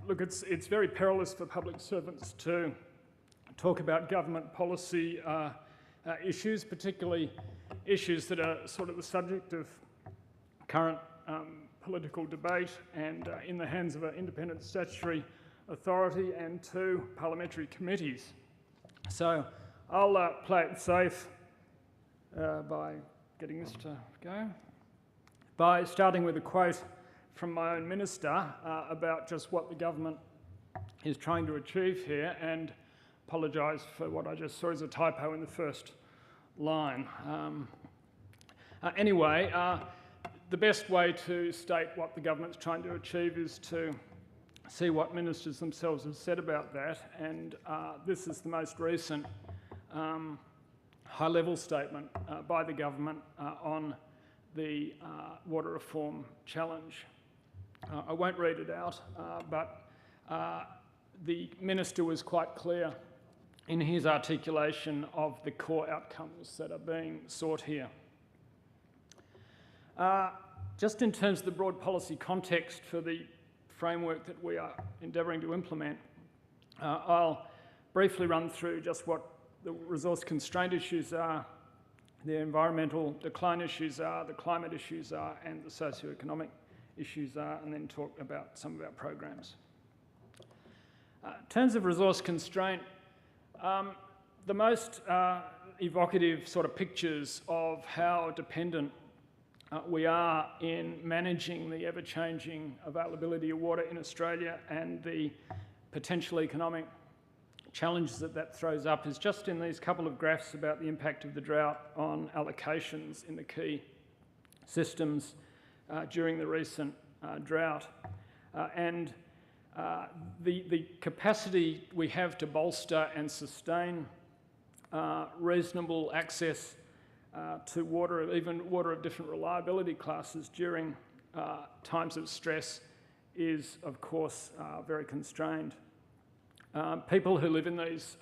look, it's very perilous for public servants to talk about government policy issues, particularly issues that are sort of the subject of current political debate and in the hands of an independent statutory authority and two parliamentary committees. So I'll play it safe by getting this to go, by starting with a quote from my own minister about just what the government is trying to achieve here, and apologise for what I just saw as a typo in the first line. Anyway, the best way to state what the government's trying to achieve is to see what ministers themselves have said about that, and this is the most recent high-level statement by the government on the water reform challenge. I won't read it out, but the minister was quite clear in his articulation of the core outcomes that are being sought here. Just in terms of the broad policy context for the framework that we are endeavouring to implement, I'll briefly run through just what the resource constraint issues are, the environmental decline issues are, the climate issues are, and the socio-economic issues are, and then talk about some of our programs. In terms of resource constraint, the most evocative sort of pictures of how dependent we are in managing the ever-changing availability of water in Australia and the potential economic challenges that throws up is just in these couple of graphs about the impact of the drought on allocations in the key systems during the recent drought. And the capacity we have to bolster and sustain reasonable access to water, even water of different reliability classes during times of stress is, of course, very constrained. People who live in these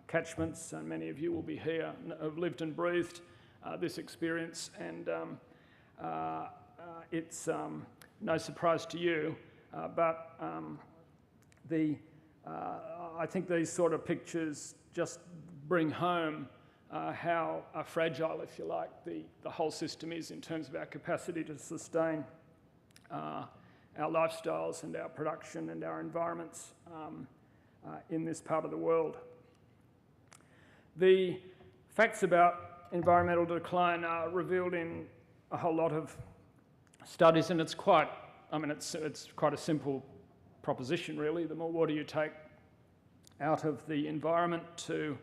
catchments, and many of you will be here, have lived and breathed this experience, and it's no surprise to you, but I think these sort of pictures just bring home how fragile, if you like, the whole system is in terms of our capacity to sustain our lifestyles and our production and our environments in this part of the world. The facts about environmental decline are revealed in a whole lot of studies, and it's quite a simple proposition, really. The more water you take out of the environment to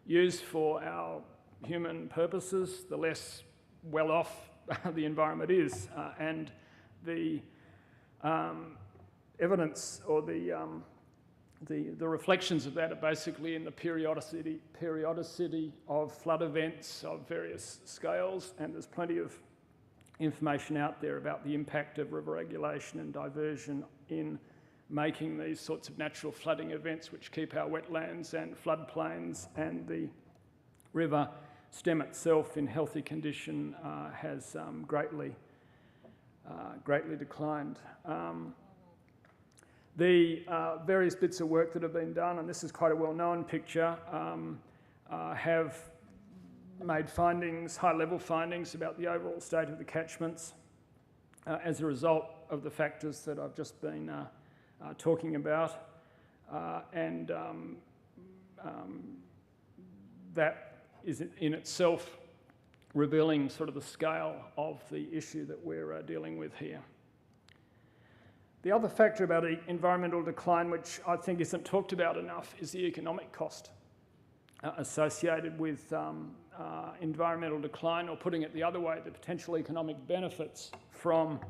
use for our human purposes, the less well off the environment is, and the evidence or the reflections of that are basically in the periodicity of flood events of various scales, and there's plenty of information out there about the impact of river regulation and diversion in making these sorts of natural flooding events which keep our wetlands and floodplains and the river stem itself in healthy condition has greatly declined. The various bits of work that have been done, and this is quite a well-known picture, have made findings, high-level findings about the overall state of the catchments as a result of the factors that I've just been talking about, and that is in itself revealing sort of the scale of the issue that we're dealing with here. The other factor about environmental decline, which I think isn't talked about enough, is the economic cost associated with environmental decline, or putting it the other way, the potential economic benefits from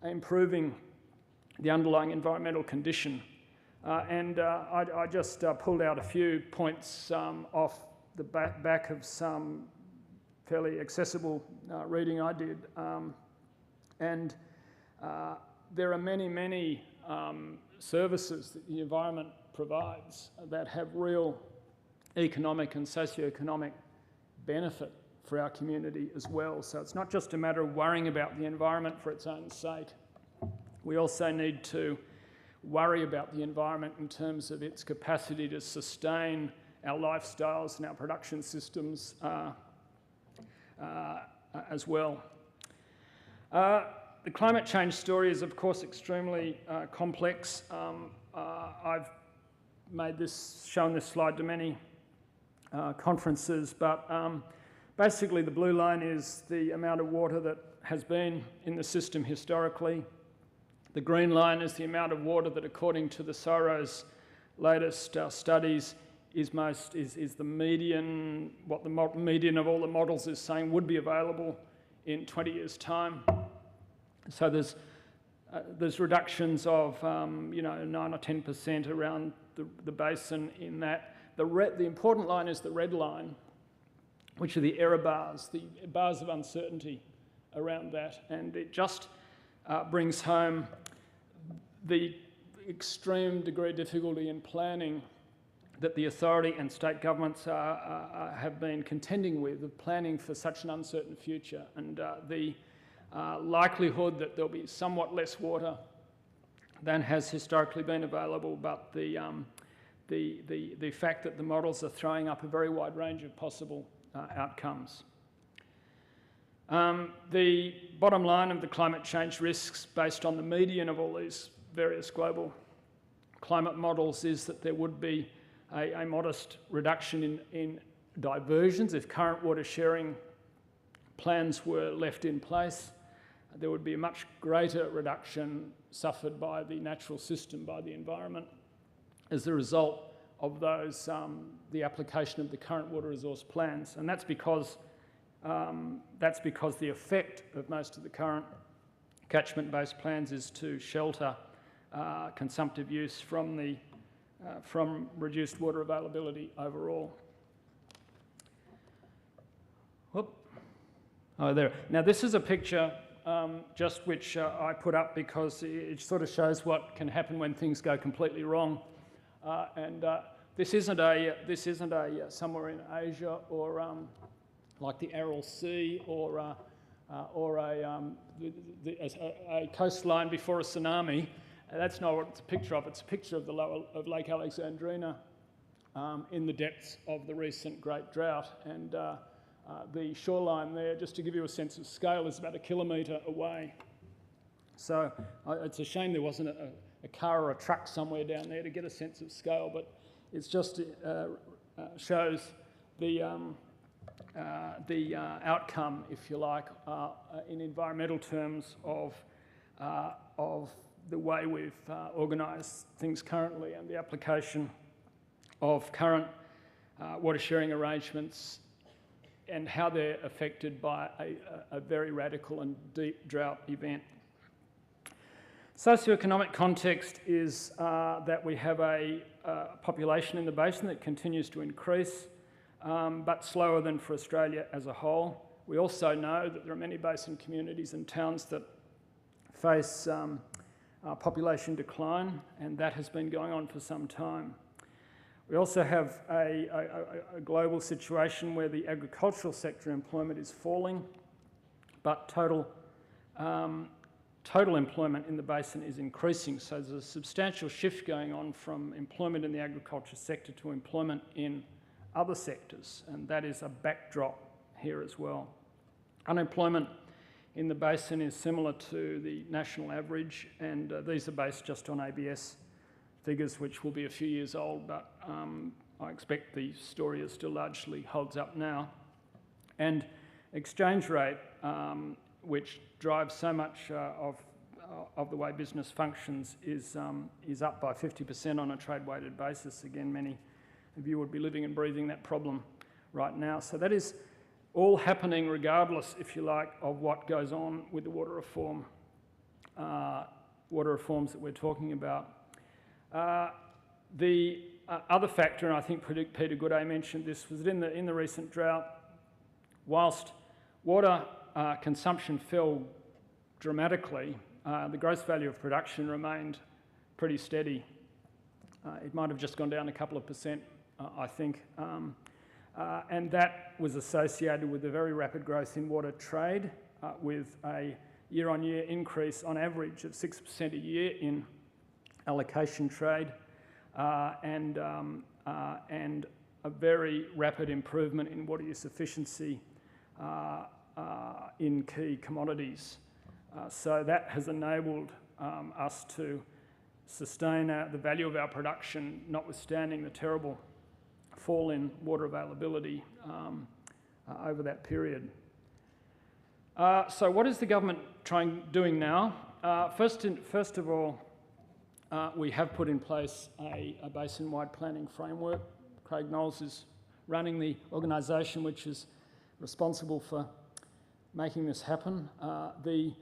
improving the underlying environmental condition. I just pulled out a few points off the back of some fairly accessible reading I did. There are many services that the environment provides that have real economic and socio-economic benefit for our community as well. So it's not just a matter of worrying about the environment for its own sake. We also need to worry about the environment in terms of its capacity to sustain our lifestyles and our production systems as well. The climate change story is, of course, extremely complex. I've shown this slide to many conferences, but basically the blue line is the amount of water that has been in the system historically. The green line is the amount of water that, according to the SORO's latest studies, is the median, what the median of all the models is saying would be available in 20 years' time. So there's reductions of 9 or 10% around the basin in that. The important line is the red line, which are the error bars, the bars of uncertainty around that, and it just brings home the extreme degree of difficulty in planning that the authority and state governments have been contending with, of planning for such an uncertain future, and the likelihood that there'll be somewhat less water than has historically been available, but the fact that the models are throwing up a very wide range of possible outcomes. The bottom line of the climate change risks, based on the median of all these various global climate models, is that there would be a modest reduction in diversions. If current water sharing plans were left in place, there would be a much greater reduction suffered by the natural system, by the environment, as a result of those, the application of the current water resource plans. And that's because the effect of most of the current catchment-based plans is to shelter consumptive use from reduced water availability overall. Whoop. Oh, there. Now this is a picture just which I put up because it sort of shows what can happen when things go completely wrong. This isn't a somewhere in Asia or like the Aral Sea or a coastline before a tsunami. That's not what it's a picture of. It's a picture of of Lake Alexandrina in the depths of the recent Great Drought. And the shoreline there, just to give you a sense of scale, is about 1 kilometre away. So it's a shame there wasn't a car or a truck somewhere down there to get a sense of scale, but it's just shows the outcome, if you like, in environmental terms of the way we've organised things currently and the application of current water sharing arrangements and how they're affected by a very radical and deep drought event. Socio-economic context is that we have a population in the basin that continues to increase, but slower than for Australia as a whole. We also know that there are many basin communities and towns that face population decline, and that has been going on for some time. We also have a global situation where the agricultural sector employment is falling, but total employment in the basin is increasing. So there's a substantial shift going on from employment in the agriculture sector to employment in other sectors, and that is a backdrop here as well. Unemployment in the basin is similar to the national average, and these are based just on ABS figures, which will be a few years old, but I expect the story is still largely holds up now. And exchange rate, which drives so much of the way business functions, is up by 50% on a trade-weighted basis. Again, many of you would be living and breathing that problem right now. So that is all happening regardless, if you like, of what goes on with the water reforms that we're talking about. The other factor, and I think Peter Gooday mentioned this, was that in the recent drought, whilst water consumption fell dramatically, the gross value of production remained pretty steady. It might have just gone down a couple of percent, I think. And that was associated with a very rapid growth in water trade, with a year-on-year increase on average of 6% a year in allocation trade, and a very rapid improvement in water use efficiency in key commodities. So that has enabled us to sustain the value of our production, notwithstanding the terrible fall in water availability over that period. So what is the government doing now? First of all, we have put in place a basin-wide planning framework. Craig Knowles is running the organisation which is responsible for making this happen. The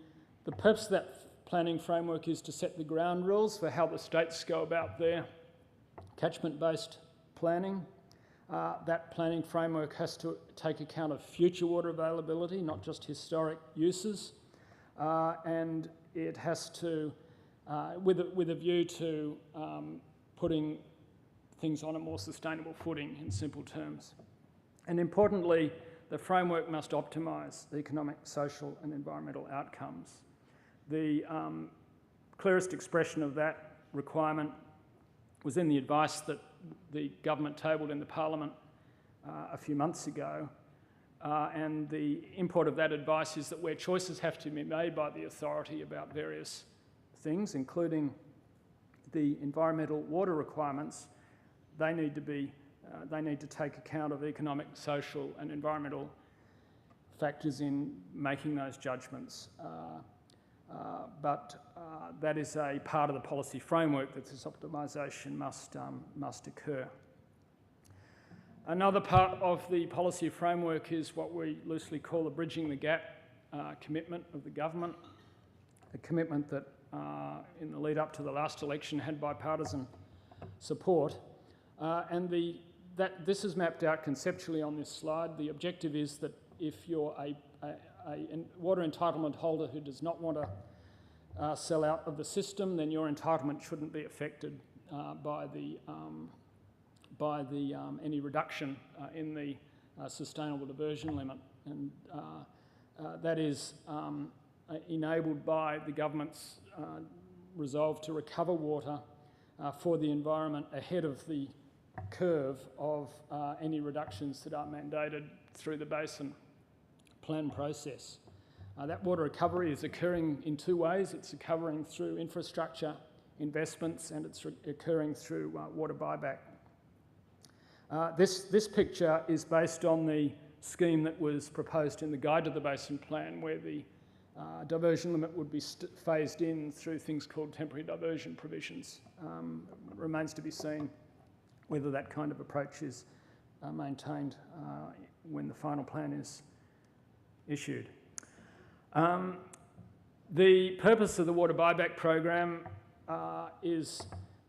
purpose of that planning framework is to set the ground rules for how the states go about their catchment-based planning. That planning framework has to take account of future water availability, not just historic uses, and it has to, with a view to putting things on a more sustainable footing in simple terms. And importantly, the framework must optimise economic, social and environmental outcomes. The clearest expression of that requirement was in the advice that the government tabled in the Parliament a few months ago, and the import of that advice is that where choices have to be made by the authority about various things, including the environmental water requirements, they need to take account of economic, social and environmental factors in making those judgments. But that is a part of the policy framework that this optimisation must occur. Another part of the policy framework is what we loosely call the bridging the gap commitment of the government, a commitment that in the lead up to the last election had bipartisan support. And this is mapped out conceptually on this slide. The objective is that if you're a water entitlement holder who does not want to sell out of the system, then your entitlement shouldn't be affected by any reduction in the sustainable diversion limit. And that is enabled by the government's resolve to recover water for the environment ahead of the curve of any reductions that are mandated through the basin plan process. That water recovery is occurring in two ways. It's occurring through infrastructure investments and it's occurring through water buyback. This picture is based on the scheme that was proposed in the Guide to the Basin Plan, where the diversion limit would be phased in through things called temporary diversion provisions. It remains to be seen whether that kind of approach is maintained when the final plan is issued. The purpose of the water buyback program is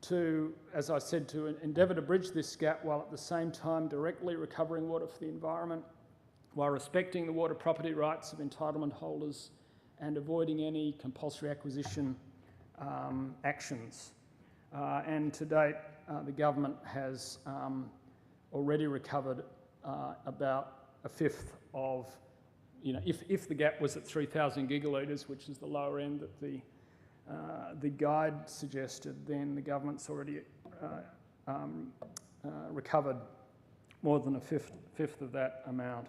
to, as I said, to endeavour to bridge this gap while at the same time directly recovering water for the environment, while respecting the water property rights of entitlement holders and avoiding any compulsory acquisition actions. And to date, the government has already recovered about a fifth of, if the gap was at 3,000 gigalitres, which is the lower end that the guide suggested, then the government's already recovered more than a fifth of that amount.